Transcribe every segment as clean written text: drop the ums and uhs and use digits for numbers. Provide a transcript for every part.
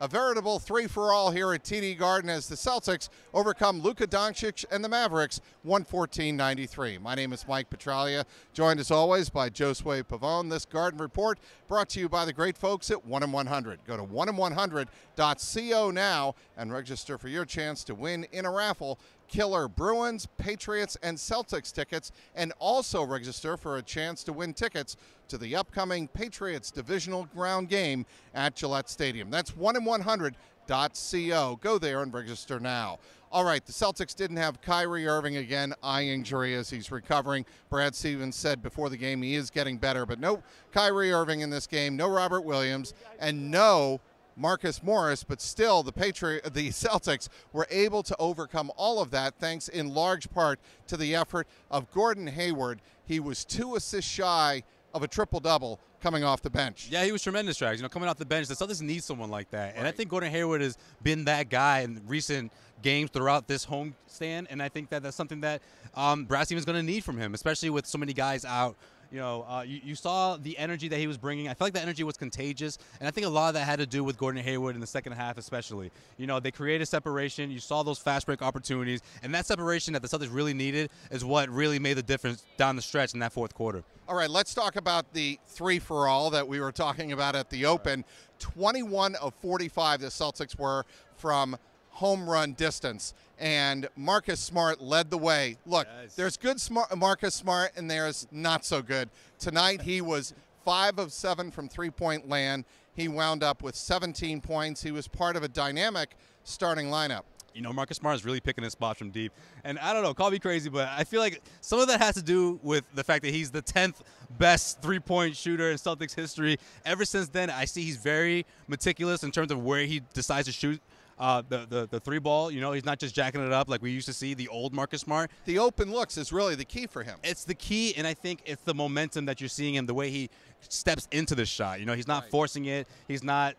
A veritable three-for-all here at TD Garden as the Celtics overcome LUKA Doncic and the Mavericks 114-93. My name is Mike Petraglia, joined as always by Josue Pavon. This Garden Report brought to you by the great folks at 1-in-100. Go to 1-in-100.co now and register for your chance to win in a raffle killer Bruins, Patriots, and Celtics tickets, and also register for a chance to win tickets to the upcoming Patriots divisional round game at Gillette Stadium. That's 1-in-100.co. Go there and register now. All right, the Celtics didn't have Kyrie Irving again, eye injury as he's recovering. Brad Stevens said before the game he is getting better, but no Kyrie Irving in this game, no Robert Williams, and no Marcus Morris, but still the Celtics were able to overcome all of that thanks in large part to the effort of Gordon Hayward. He was 2 assists shy of a triple-double coming off the bench. Yeah, he was tremendous, Trags. Coming off the bench, the Celtics need someone like that. Right. And I think Gordon Hayward has been that guy in recent games throughout this homestand, and I think that that's something that Brad Stevens is going to need from him, especially with so many guys out. You saw the energy that he was bringing. I felt like that energy was contagious, and I think a lot of that had to do with Gordon Hayward in the second half especially. They created separation. You saw those fast break opportunities, and that separation that the Celtics really needed is what really made the difference down the stretch in that fourth quarter. All right, let's talk about the three-for-all that we were talking about at the Open. 21 of 45 the Celtics were from home run distance, and Marcus Smart led the way. Look, yes. There's good Marcus Smart and there's not so good. Tonight he was 5 of 7 from three-point land. He wound up with 17 points. He was part of a dynamic starting lineup. Marcus Smart is really picking his spots from deep. And I don't know, call me crazy, but I feel like some of that has to do with the fact that he's the 10th best three-point shooter in Celtics history. Ever since then, I see he's very meticulous in terms of where he decides to shoot the three ball. He's not just jacking it up like we used to see the old Marcus Smart. The open looks is really the key for him. It's the key, and I think it's the momentum that you're seeing him, the way he steps into the shot. He's not forcing it. He's not,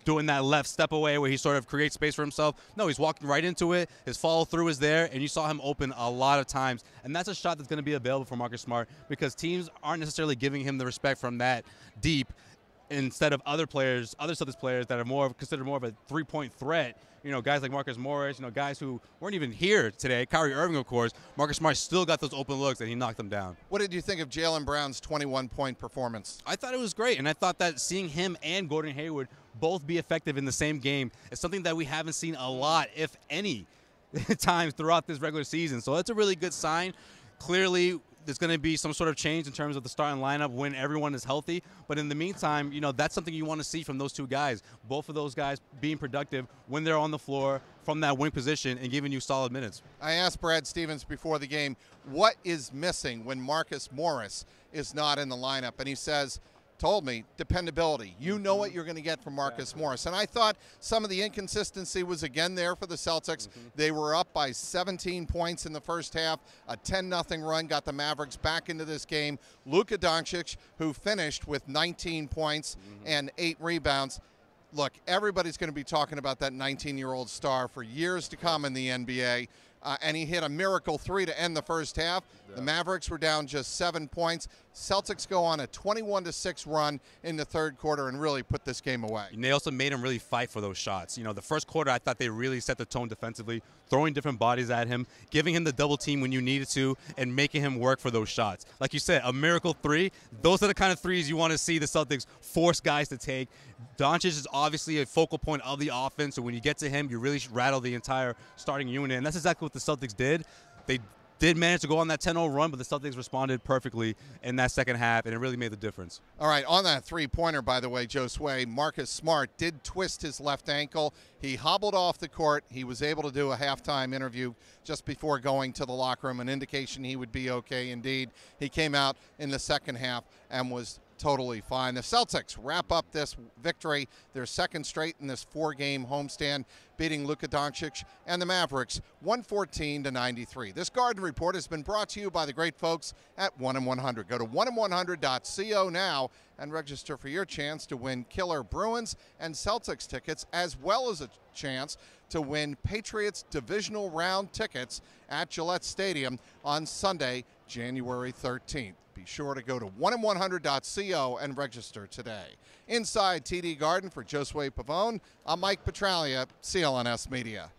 doing that left step away where he sort of creates space for himself. No, he's walking right into it. His follow-through is there, and you saw him open a lot of times. And that's a shot that's going to be available for Marcus Smart because teams aren't necessarily giving him the respect from that deep instead of other players, other Celtics players that are considered more of a three-point threat. Guys like Marcus Morris, guys who weren't even here today. Kyrie Irving, of course. Marcus Smart still got those open looks, and he knocked them down. What did you think of Jaylen Brown's 21-point performance? I thought it was great, and I thought that seeing him and Gordon Hayward both be effective in the same game is something that we haven't seen a lot, if any, times throughout this regular season. So that's a really good sign. Clearly, there's going to be some sort of change in terms of the starting lineup when everyone is healthy. But in the meantime, that's something you want to see from those two guys. Both of those guys being productive when they're on the floor from that wing position and giving you solid minutes. I asked Brad Stevens before the game, what is missing when Marcus Morris is not in the lineup? And he told me dependability. You know what you're going to get from Marcus Morris. And I thought some of the inconsistency was again there for the Celtics. They were up by 17 points in the first half. A 10-0 run got the Mavericks back into this game. LUKA Doncic, who finished with 19 points and 8 rebounds. Look, everybody's going to be talking about that 19-year-old star for years to come in the NBA. And he hit a miracle 3 to end the first half. The Mavericks were down just 7 points. Celtics go on a 21-6 run in the third quarter and really put this game away. And they also made him really fight for those shots. The first quarter, I thought they really set the tone defensively, throwing different bodies at him, giving him the double team when you needed to, and making him work for those shots. Like you said, a miracle 3. Those are the kind of threes you want to see the Celtics force guys to take. Doncic is obviously a focal point of the offense, so when you get to him, you really rattle the entire starting unit, and that's exactly what the Celtics did. They did manage to go on that 10-0 run, but the Celtics responded perfectly in that second half, and it really made the difference. All right, on that three-pointer, by the way, Josue, Marcus Smart did twist his left ankle. He hobbled off the court. He was able to do a halftime interview just before going to the locker room, an indication he would be okay indeed. He came out in the second half and was totally fine. The Celtics wrap up this victory, their second straight in this 4-game homestand, beating LUKA Doncic and the Mavericks 114-93. This Garden Report has been brought to you by the great folks at 1-in-100. Go to 1-in-100.co now and register for your chance to win killer Bruins and Celtics tickets, as well as a chance to win Patriots divisional round tickets at Gillette Stadium on Sunday, January 13th. Be sure to go to 1in100.co and register today. Inside TD Garden for Josue Pavon, I'm Mike Petraglia, CLNS Media.